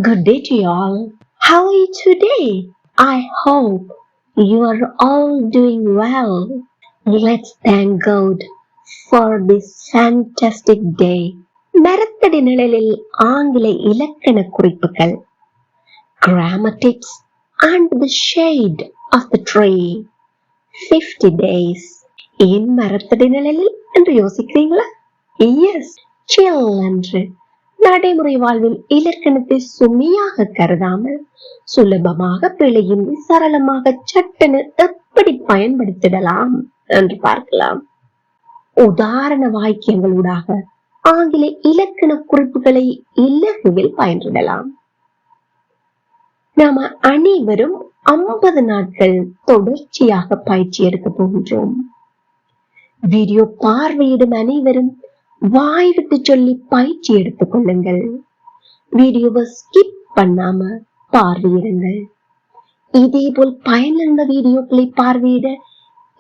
Good day to you all. How are you today? I hope you are all doing well. Let's thank God for this fantastic day. மரத்தடி நிழலில் ஆங்கில இலக்கண குறிப்புகள், grammar tips and the shade of the tree. 50 days. ஏன் மரத்தடி நிழலில் என்று யோசிக்கிறீங்களா? Yes, chill என்று நடைமுறை வாழ்வில் இலக்கணத்தை சுமையாக கருதாமல் சுலபமாக பிழையின்றி சரளமாக சட்டென எப்படி பயன்படுத்திடலாம் என்று பார்க்கலாம். உதாரண வாக்கியங்களூடாக ஆங்கில இலக்கண குறிப்புகளை இலகுவில் பயன்படலாம். நாம அனைவரும் 50 நாட்கள் தொடர்ச்சியாக பயிற்சி எடுக்க போகின்றோம். வீடியோ பார்வையிடும் அனைவரும் வாய் விட்டு சொல்லி பயிற்சி எடுத்துக் கொள்ளுங்கள். வீடியோவை ஸ்கிப் பண்ணாம பார்வையிடுங்கள். இதேபோல் பயனுள்ள வீடியோக்களை பார்வையிட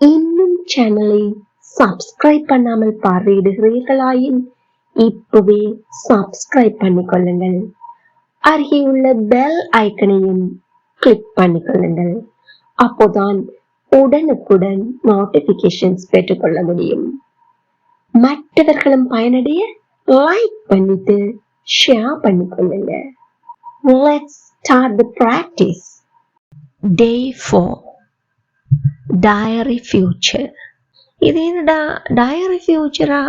இன்னும் சேனலை சப்ஸ்கிரைப் பண்ணாமல் பார்வையிடுகிறீர்களாயின் இப்பவே சப்ஸ்கிரைப் பண்ணிக்கொள்ளுங்கள். அருகே உள்ள பெல் ஐக்கனையும் கிளிக் பண்ணிக்கொள்ளுங்கள். அப்போதான் உடனுக்குடன் நோட்டிபிகேஷன்ஸ் பெற்றுக்கொள்ள முடியும். மற்றவர்களும் பயனடைய லைக் பண்ணிட்டு ஷேர் பண்ணிக்கொள்ளுங்க. Let's start the practice. Day 4. Diary future. இது என்னடா டயரி ஃபியூச்சரா?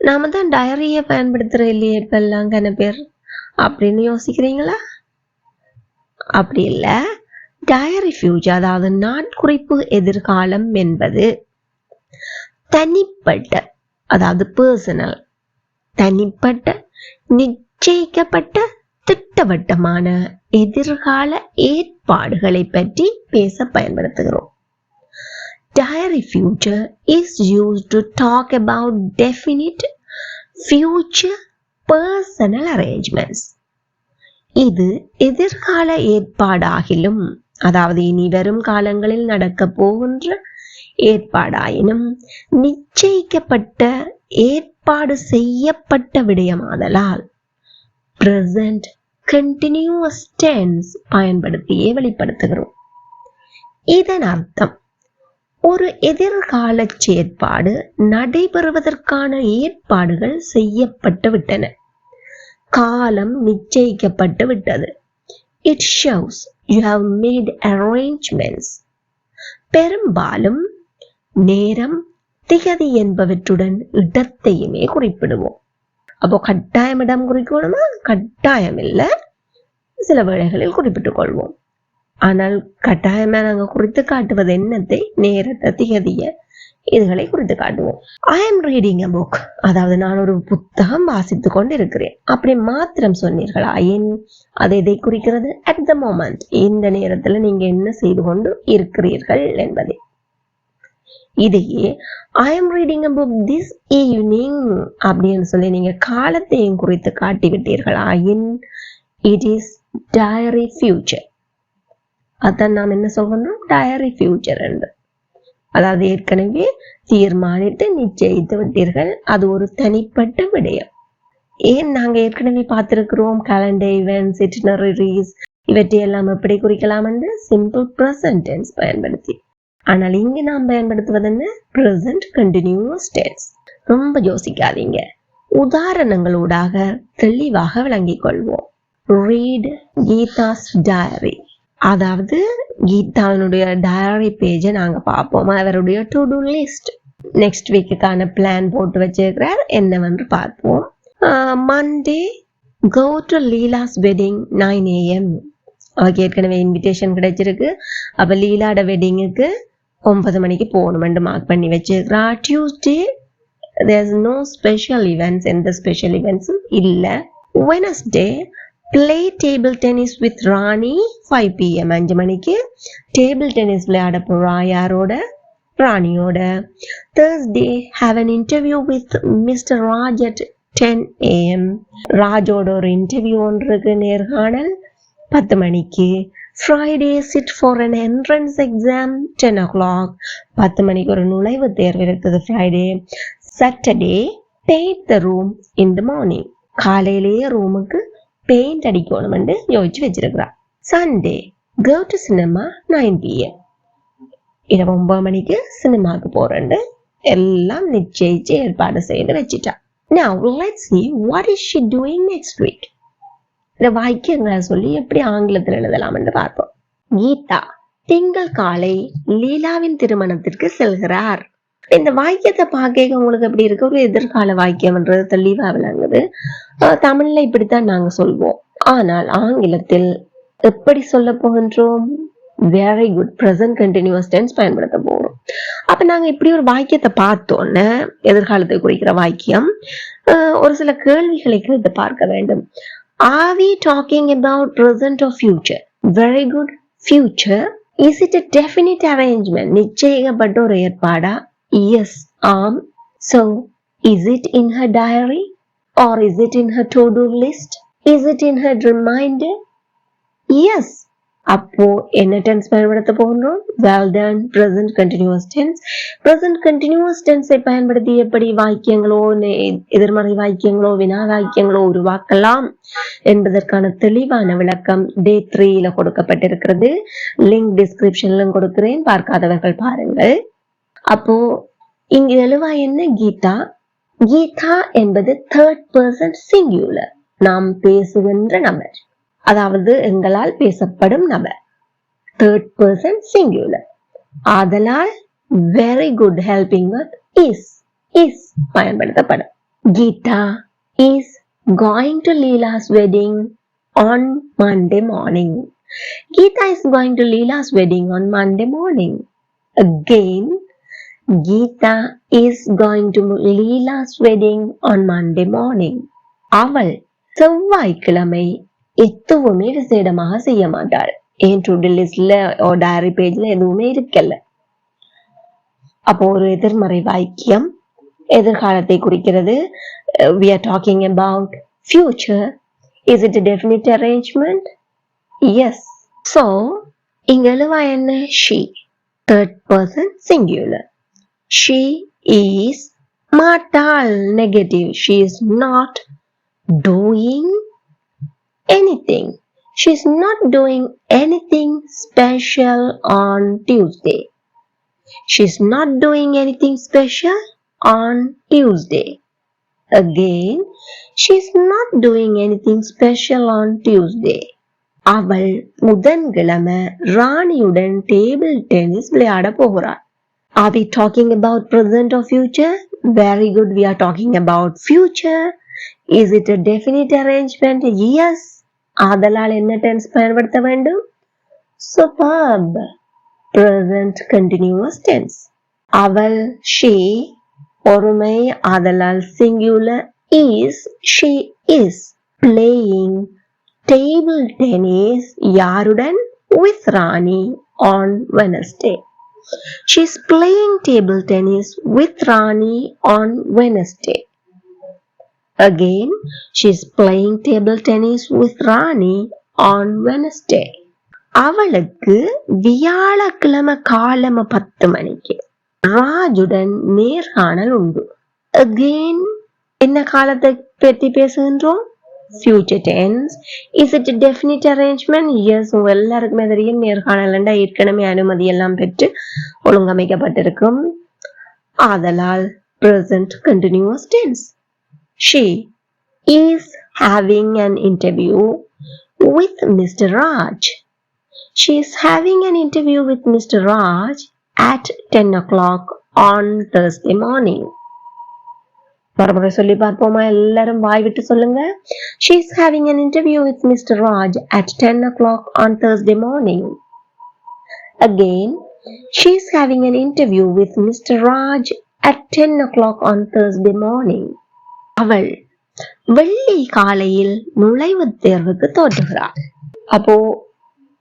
நாம தான் டயரியை பயன்படுத்துற இல்லையே இப்ப எல்லாம் கன பேர் அப்படின்னு யோசிக்கிறீங்களா? அப்படி இல்ல. டயரி ஃபியூச்சர் அதாவது நாட்குறிப்பு எதிர்காலம் என்பது தனிப்பட்ட, அதாவது பர்சனல், தனிப்பட்ட நிச்சயிக்கப்பட்ட திட்டவட்டமான எதிர்கால ஏற்பாடுகளை பற்றி பேச பயன்படுத்துகிறோம். Diary future is used to talk about definite future personal arrangements. இது எதிர்கால ஏற்பாடாகிலும், அதாவது இனி வரும் காலங்களில் நடக்க போகின்ற ஏற்பாடாயினும் நிச்சயிக்கப்பட்ட ஏற்பாடு செய்யப்பட்ட விடயமாதலால் present continuous tense பயன்படுத்தியே வெளிப்படுத்துகிறோம். இதன் அர்த்தம், ஒரு எதிர்கால செயற்பாடு நடைபெறுவதற்கான ஏற்பாடுகள் செய்யப்பட்டு விட்டன, காலம் நிச்சயிக்கப்பட்டு விட்டது. It shows you have made arrangements. பெரும்பாலும் நேரம், திகதி என்பவற்றுடன் இடத்தையுமே குறிப்பிடுவோம். அப்போ கட்டாயம் இடம் குறிக்கணுமா? கட்டாயம் இல்ல, சில வேளைகளில் குறிப்பிட்டுக் கொள்வோம். ஆனால் கட்டாயமா நாங்க குறித்து காட்டுவது என்னத்தை? நேரத்தை, திகதிய, இதுகளை குறித்து காட்டுவோம். I am reading a book, அதாவது நான் ஒரு புத்தகம் வாசித்துக் கொண்டு இருக்கிறேன் அப்படி மாத்திரம் சொன்னீர்களா? அது எதை குறிக்கிறது? at the moment, இந்த நேரத்துல நீங்க என்ன செய்து கொண்டு இருக்கிறீர்கள் என்பதை. இதையே I am reading a book this evening அப்படின்னு சொல்லி நீங்க காலத்தையும் குறித்து காட்டி விட்டீர்களா? it is diary future. அதான் நாம் என்ன சொல்றோம்? diary future என்று. அதாவது ஏற்கனவே தீர்மானித்து நிச்சயித்து விட்டீர்கள், அது ஒரு தனிப்பட்ட விடயம். ஏன் நாங்க ஏற்கனவே பார்த்திருக்கிறோம் calendar events, itineraries, இவற்றை எல்லாம் எப்படி குறிக்கலாம் என்று simple present tense பயன்படுத்தி. ஆனால் இங்கு நாம் பயன்படுத்துவது என்ன? present continuous tense. ரொம்ப யோசிக்காதீங்க, உதாரணங்களூடாக தெளிவாக விளங்கிக் கொள்வோம். read Geeta's diary, அதாவது கீதாவினுடைய டயரி பேஜை நாங்க பார்ப்போம். அவருடைய டு டூ லிஸ்ட், நெக்ஸ்ட் வீக்குக்கான பிளான் போட்டு வச்சிருக்கிறார், என்னவென்று பார்ப்போம். Monday go to Leela's wedding 9 AM. அவருக்கு ஏற்கனவே இன்விடேஷன் கிடைச்சிருக்கு. அப்ப லீலாட வெட்டிங்குக்கு 9 மணிக்கு போகணும்னு மார்க் பண்ணி வச்சிருக்கிறா. Tuesday there's no special events, எந்த ஸ்பெஷல் இவெண்ட்ஸும் இல்ல. Wednesday play table tennis with Rani 5 PM. 5 மணிக்கு டேபிள் டென்னிஸ் விளையாட போறா. யாரோட? ராணியோட. Thursday have an interview with Mr. Raj at 10 AM. ராஜோட ஒரு இன்டர்வியூ ஒன்றுக்கு, நேர்காணல் 10 மணிக்கு. Friday sit for an entrance exam 10 o'clock. 10 மணிக்கு ஒரு நுழைவு தேர்வு இருக்குது Friday. Saturday paint the room in the morning. காலையிலேயே ரூமுக்கு பெயிண்ட் அடிக்கணும்னு யோசிச்சு வச்சிருக்கிறா. Sunday go to cinema 9 PM. இரவு 9 மணிக்கு சினிமாக்கு போறேன்னு எல்லாம் நிச்சயிச்சு ஏற்பாடு செய்து வச்சிட்டா. Now let's see what is she doing next week. இந்த வாக்கியங்களை சொல்லி எப்படி ஆங்கிலத்தில் எழுதலாம் என்று பார்ப்போம். கீதா திங்கள் காலை லீலாவின் திருமணத்திற்கு செல்கிறார். இந்த வாக்கியத்தை பார்க்க உங்களுக்கு எப்படி இருக்கு? ஒரு எதிர்கால வாக்கியம்ன்றது தெளிவா விளங்குது. தமிழ்ல இப்படித்தான் நாங்க சொல்வோம். ஆனால் ஆங்கிலத்தில் எப்படி சொல்ல போகின்றோம்? Very good present continuous tense பயன்படுத்த போறோம். அப்ப நாங்க இப்படி ஒரு வாக்கியத்தை பார்த்தோன்னு எதிர்காலத்தை குறிக்கிற வாக்கியம் ஒரு சில கேள்விகளை கேட்டு பார்க்க வேண்டும். Are we talking about present or future? Very good. Future. Is it a definite arrangement? நிச்சயிக்கப்பட்ட ஒரு ஏற்பாடா? Yes. So, is it in her diary? Or is it in her to-do list? Is it in her reminder? Yes. அப்போ என்ன tense பயன்படுத்த போகிறோம்? Well done. Present continuous tense. Present continuous tense பயன்படுத்தி எப்படி வாக்கியங்களோ எதிர்மறை வாக்கியங்களோ வினா வாக்கியங்களோ உருவாக்கலாம் என்பதற்கான தெளிவான விளக்கம் டே 3 கொடுக்கப்பட்டிருக்கிறது. லிங்க் டிஸ்கிரிப்ஷன்ல கொடுக்கிறேன், பார்க்காதவர்கள் பாருங்கள். அப்போ இங்க எழுவா என்ன? கீதா. கீதா என்பது தேர்ட் பர்சன் சிங்குலர், நாம் பேசுகின்ற நபர், அதாவது எங்களால் பேசப்படும் நபர். Third person singular. ஆதலால் very good helping verb is பயன்படுத்தப்படும். Geeta is going to Leela's wedding on Monday morning. Geeta is going to Leela's wedding on Monday morning. Again Geeta is going to Leela's wedding on Monday morning. அவள் செவ்வாய்க்கிழமை எதுவுமே விசேடமாக செய்ய மாட்டாள். ஏன் to to லிஸ்ட்ல diary பேஜ்ல எதுவுமே இருக்கல. அப்போ ஒரு எதிர்மறை வாக்கியம் எதிர்காலத்தை குறிக்கிறது. We are talking about future. Is it a definite arrangement? Yes. So இங்க எழுவா என்ன? She. Third person singular. She is மாட்டாள் negative. She is not doing anything. She is not doing anything special on Tuesday. She is not doing anything special on Tuesday. Again, she is not doing anything special on Tuesday. அவள் புதன்கிழமை ராணியுடன் table tennis விளையாட போகிறாள். Are we talking about present or future? Very good. We are talking about future. Is it a definite arrangement? Yes. ஆதலால் என்ன tense பயன்படுத்த வேண்டும்? Superb. Present continuous tense. அவள் she ஒருமை ஆதலால் singular is she is playing table tennis யாருடன்? With Rani on Wednesday. She is playing table tennis with Rani on Wednesday. Again, she is playing table tennis with Rani on Wednesday. அவளுக்கு வியாழக்கிழமை காலம 10 மணிக்கு ராஜுடன் நேர்காணல் உண்டு. Again, என்ன காலத்தை பற்றி பேசுகின்றோம்? Future tense. Is it a definite arrangement? Yes. உங்க எல்லாருக்குமே தெரியும் நேர்காணல் ஏற்கனவே அனுமதி எல்லாம் பெற்று ஒழுங்கமைக்கப்பட்டிருக்கும். ஆதலால் present continuous tense. She is having an interview with Mr. Raj. She is having an interview with Mr. Raj at 10 o'clock on Thursday morning. மறுமுறை சொல்லி பார்ப்போமா? எல்லாரும் வாய் விட்டு சொல்லுங்க. She is having an interview with Mr. Raj at 10 o'clock on Thursday morning. Again, she is having an interview with Mr. Raj at 10 o'clock on Thursday morning. அவள் வெள்ளி காலையில் நுழைவுத் தேர்வுக்கு தோற்றுகிறாள். அப்போ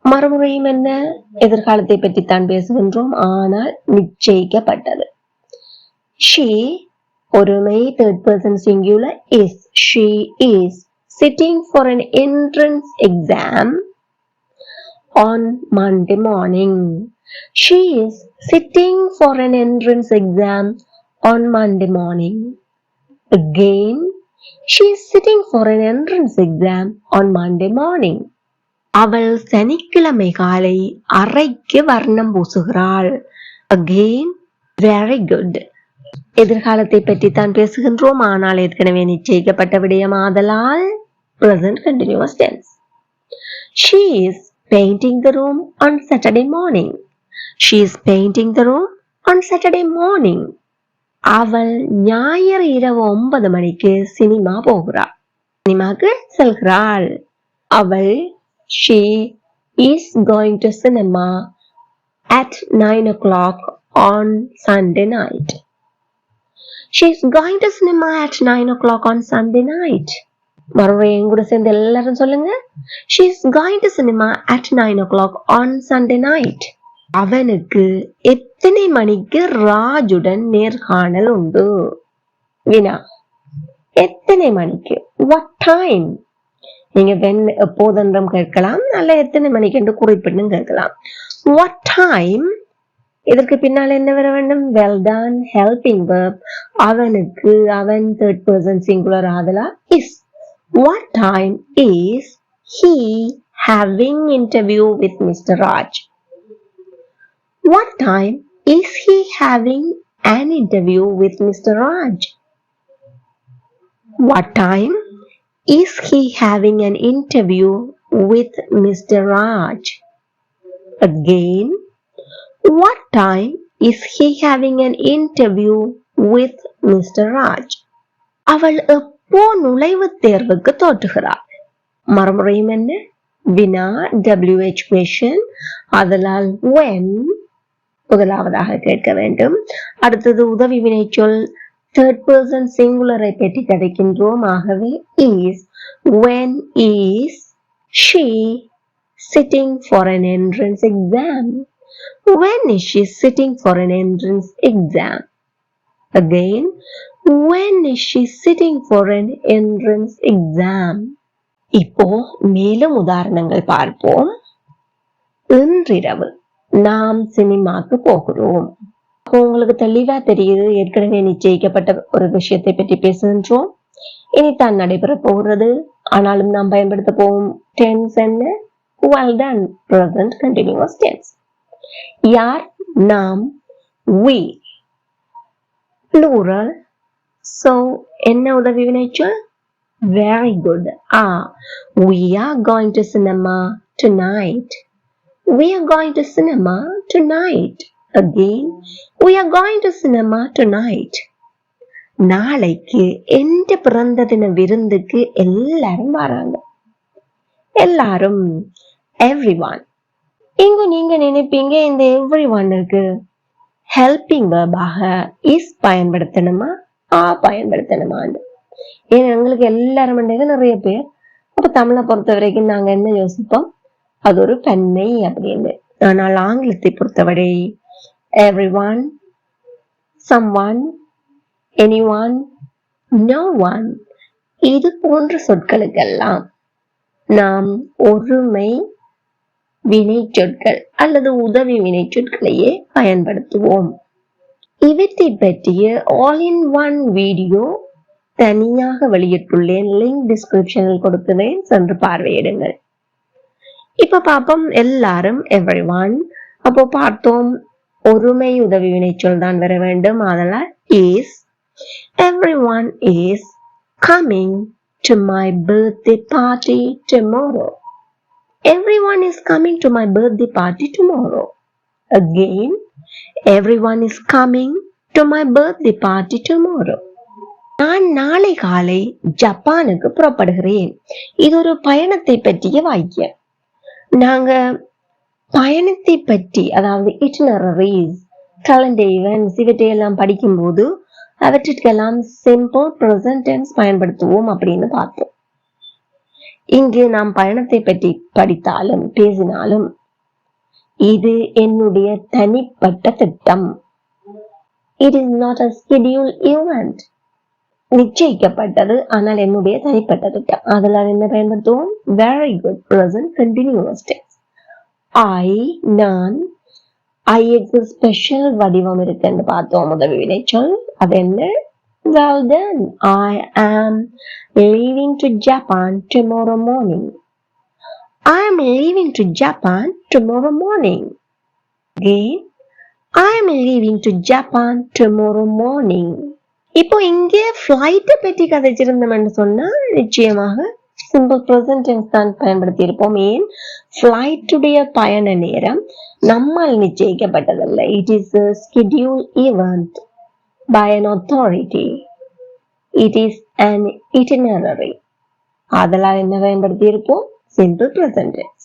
மறுமுறையும் என்ன? எதிர்காலத்தை பற்றித்தான் பேசுகின்றோம், ஆனால் நிச்சயிக்கப்பட்டது. She ஒருமை third person singular is. She is sitting for an entrance exam on Monday morning. She is sitting for an entrance exam on Monday morning. Again, She is sitting for an entrance exam on Monday morning. அவள் சனிக்கிழமை காலை அறைக்கு வர்ணம் பூசுகிறாள். Again, very good. எதிர்காலத்தை பற்றி தான் பேசுகின்றோம், ஆனால் ஏற்கனவே நிச்சயிக்கப்பட்ட விடயமாதலால் present continuous tense. She is painting the room on Saturday morning. She is painting the room on Saturday morning. அவள் ஞாயிறு இரவு 9 மணிக்கு சினிமா போகிறாள். சினிமாக்கு செல்கிறாள். அவள் she is going to cinema at 9 o'clock on Sunday night. She is going to cinema at 9 o'clock on Sunday night. மறுபடியும் கூட சேர்ந்து எல்லாரும் சொல்லுங்க. She is going to cinema at 9 o'clock on Sunday night. அவனுக்கு எத்தனை மணிக்கு ராஜுடன் நேர்காணல் உண்டு? வினா, எத்தனை மணிக்கு? What time? நீங்க when எப்போதென்றும் கேட்கலாம், அல்ல எத்தனை மணிக்கு என்று குறிப்பிட்டு கேட்கலாம். What time? இதற்கு பின்னால் என்ன வர வேண்டும்? Well done, helping verb. அவனுக்கு, அவன் third person singular ஆதலா is. What time is he having interview with Mr. Raj? What time is he having an interview with Mr. Raj? What time is he having an interview with Mr. Raj? Again, what time is he having an interview with Mr. Raj? அவள் எப்போ நுழைவுத் தேர்வுக்கு தோற்றுகிறாள்? மறுமுறையும் என்ன? வினா, WH question. அதனால் when முதலாவதாக கேட்க வேண்டும். அடுத்தது உதவி வினைச்சொல் third person singular-ஐ பற்றி கதைக்கின்றோம். ஆகவே is. When is she sitting for an entrance exam? When is she sitting for an entrance exam? Again, when is she sitting for an entrance exam? இப்போ மேலும் உதாரணங்கள் பார்ப்போம். இன்றிரவு நாம் சினிமாக்கு போகிறோம். உங்களுக்கு தெளிவா தெரியுது, ஏற்கனவே நிச்சயிக்கப்பட்ட ஒரு விஷயத்தை பற்றி பேசுகின்றோம். இனித்தான் நடைபெற போகிறது. ஆனாலும் நாம் பயன்படுத்த போகும் டென்ஸ் என்ன? Well done, present continuous tense. யார்? நாம். We. Plural. So என்ன உதவி வினைச்சொல்? Very good. We are going to cinema tonight. We are going to cinema tonight. Again, we are going to cinema tonight. நாளைக்கு எந்த பிறந்த தின விருந்துக்கு எல்லாரும் வராங்க. எல்லாரும், everyone. இங்க நீங்க நினைப்பீங்க இந்த everyoneக்கு ஹெல்பிங் verb-ஆக is பயன்படுத்தணுமா பயன்படுத்தணுமான்னு. ஏன்னா எங்களுக்கு எல்லாரும் நிறைய பேர். அப்ப தமிழை பொறுத்த வரைக்கும் நாங்க என்ன யோசிப்போம்? அது ஒரு பன்மை அப்படின்னு. ஆனால் ஆங்கிலத்தை பொறுத்தவரை everyone, someone, anyone, no one, இது போன்ற சொற்களுக்கெல்லாம் நாம் ஒருமை வினை சொற்கள் அல்லது உதவி வினை சொற்களையே பயன்படுத்துவோம். இவற்றை பற்றிய ஆல் இன் ஒன் வீடியோ தனியாக வெளியிட்டுள்ளேன். லிங்க் டிஸ்கிரிப்ஷனில் கொடுக்கிறேன், சென்று பார்வையிடுங்கள். இப்ப பாப்போம். எல்லாரும் everyone. அப்போ பார்த்தோம், ஒருமை உதவி வினைச்சொல் தான் வர வேண்டும். அதனால் is. Everyone is coming to my birthday party tomorrow. Everyone is coming to my birthday party tomorrow. Again, everyone is coming to my birthday party tomorrow. நான் நாளை காலை ஜப்பானுக்கு புறப்படுகிறேன். இது ஒரு பயணத்தை பற்றிய வாக்கியம். நாங்க பயணத்தை பற்றி, அதாவது itineraries, calendar events இவற்றையெல்லாம் படிக்கும்போது அவற்றிற்கெல்லாம் simple present tense பயன்படுத்துவோம் அப்படின்னு பார்த்தோம். இங்கு நாம் பயணத்தை பற்றி படித்தாலும் பேசினாலும் இது என்னுடைய தனிப்பட்ட திட்டம். It is not a scheduled event. நிச்சயிக்கப்பட்டது, ஆனால் என்னுடைய தனிப்பட்ட திட்டம். அதனால் என்ன பயன்படுத்துவோம்? Very good, present continuous tense. நான், ஐக்கு ஸ்பெஷல் வடிவம் இருக்குன்னு பார்த்தோம். உதவி வினைச்சொல் அது என்ன? Well done. I am leaving to Japan tomorrow morning. I am leaving to Japan tomorrow morning. Again, I am leaving to Japan tomorrow morning. இப்போ இங்கே ஃப்ளைட்டை பற்றி கதைச்சிருந்தோம்னு சொன்னா நிச்சயமாக சிம்பிள் ப்ரெசன்ட் டென்ஸ் தான் பயன்படுத்தி இருப்போம். ஏன், ஃப்ளைட்டுடைய பயண நேரம் நம்மால் நிச்சயிக்கப்பட்டதல்ல. It is a scheduled event by an authority. It is an itinerary. அதனால் என்ன பயன்படுத்தி இருப்போம்? Simple present tense.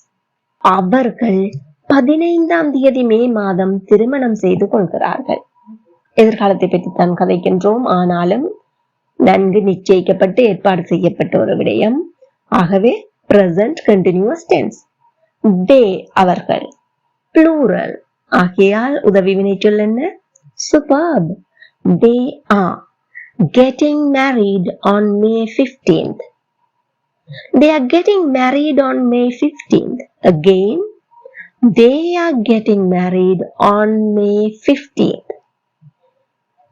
அவர்கள் 15ஆம் தேதி மே மாதம் திருமணம் செய்து கொள்கிறார்கள். எதிர்காலத்தை பற்றி தான் கதைக்கின்றோம், ஆனாலும் நன்கு நிச்சயிக்கப்பட்டு ஏற்பாடு செய்யப்பட்ட ஒரு விடயம். ஆகவே present continuous tense. they அவர்கள், plural ஆகையால் உதவி வினைச்சொல் என்ன? superb. they are getting married on May 15th. They are getting married on May 15th. Again, they are getting married on May 15th.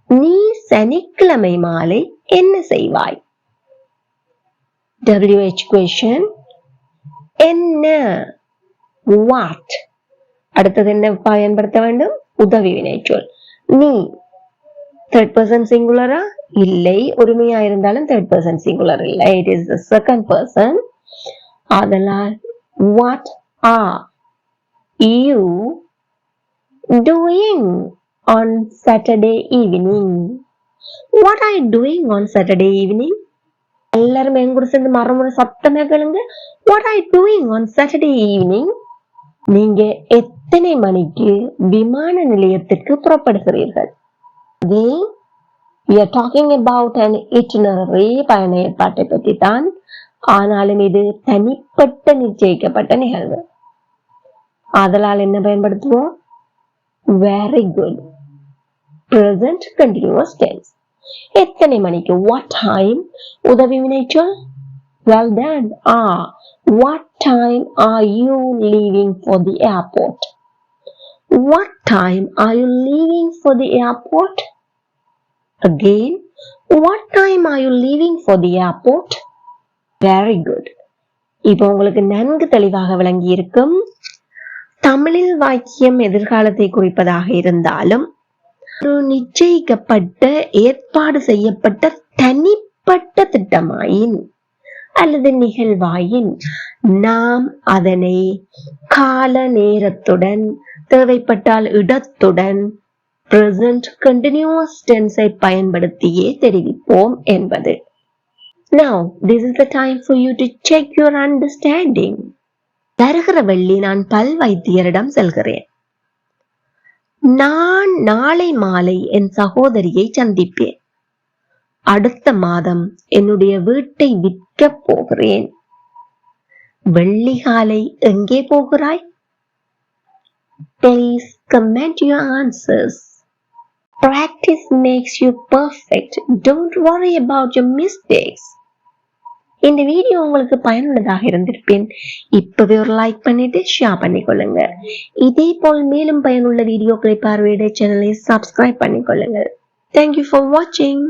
நீ சனிக்கிழமை மாலை என்ன செய்வாய்? WH question. என்ன? what. அடுத்தது என்ன பயன்படுத்த வேண்டும்? உதவி வினைச்சொல். நீ third person singular-ஆ? இல்லை. ஒருமையா இருந்தாலும் third person singular இல்லை. It is the second person. அதனால் what are you doing on Saturday evening? What are you doing on Saturday evening? எல்லாரும் என் கூட சேர்ந்து மறுமுறை சத்தமே கேளுங்க. What are you doing on Saturday evening? நீங்க எத்தனை மணிக்கு விமான நிலையத்திற்கு புறப்படுகிறீர்கள்? Again, we are talking about an itinerary, பயண ஏற்பாட்டை பற்றி தான். ஆனாலும் இது தனிப்பட்ட நிச்சயிக்கப்பட்ட நிகழ்வு. அதனால் என்ன பயன்படுத்துவோம்? Very good. Present continuous tense. எத்தனை மணிக்கு? What time? உதவி வினைச்சொல். Well done. What time are you leaving for the airport? What time are you leaving for the airport? Again, what time are you leaving for the airport? Very good. இப்போ உங்களுக்கு நன்கு தெளிவாக விளங்கி இருக்கும். தமிழில் வாக்கியம் எதிர்காலத்தை குறிப்பதாக இருந்தாலும் ஒரு நிச்சயிக்கப்பட்ட ஏற்பாடு செய்யப்பட்ட தனிப்பட்ட திட்டமாயின் அல்லது நிகழ்வாயின் நாம் அதனை கால நேரத்துடன், தேவைப்பட்டால் இடத்துடன் present continuous tense-ஐ பயன்படுத்தியே தெரிவிப்போம் என்பது. Now, this is the time for you to check your understanding. வருகிற வெள்ளி நான் பல் வைத்தியரிடம் செல்கிறேன். நான் நாளை மாலை என் சகோதரியை சந்திப்பேன். அடுத்த மாதம் என்னுடைய வீட்டை விற்க போகிறேன். வெள்ளி காலை எங்கே போகிறாய்? Please comment your answers. Practice makes you perfect. Don't worry about your mistakes. இந்த வீடியோ உங்களுக்கு பயனுள்ளதாக இருந்திருப்பேன். இப்பவே ஒரு லைக் பண்ணிட்டு ஷேர் பண்ணிக்கொள்ளுங்க. இதே போல் மேலும் பயனுள்ள வீடியோக்களை பார்வையிட சேனலை subscribe பண்ணிக்கொள்ளுங்கள். Thank you for watching.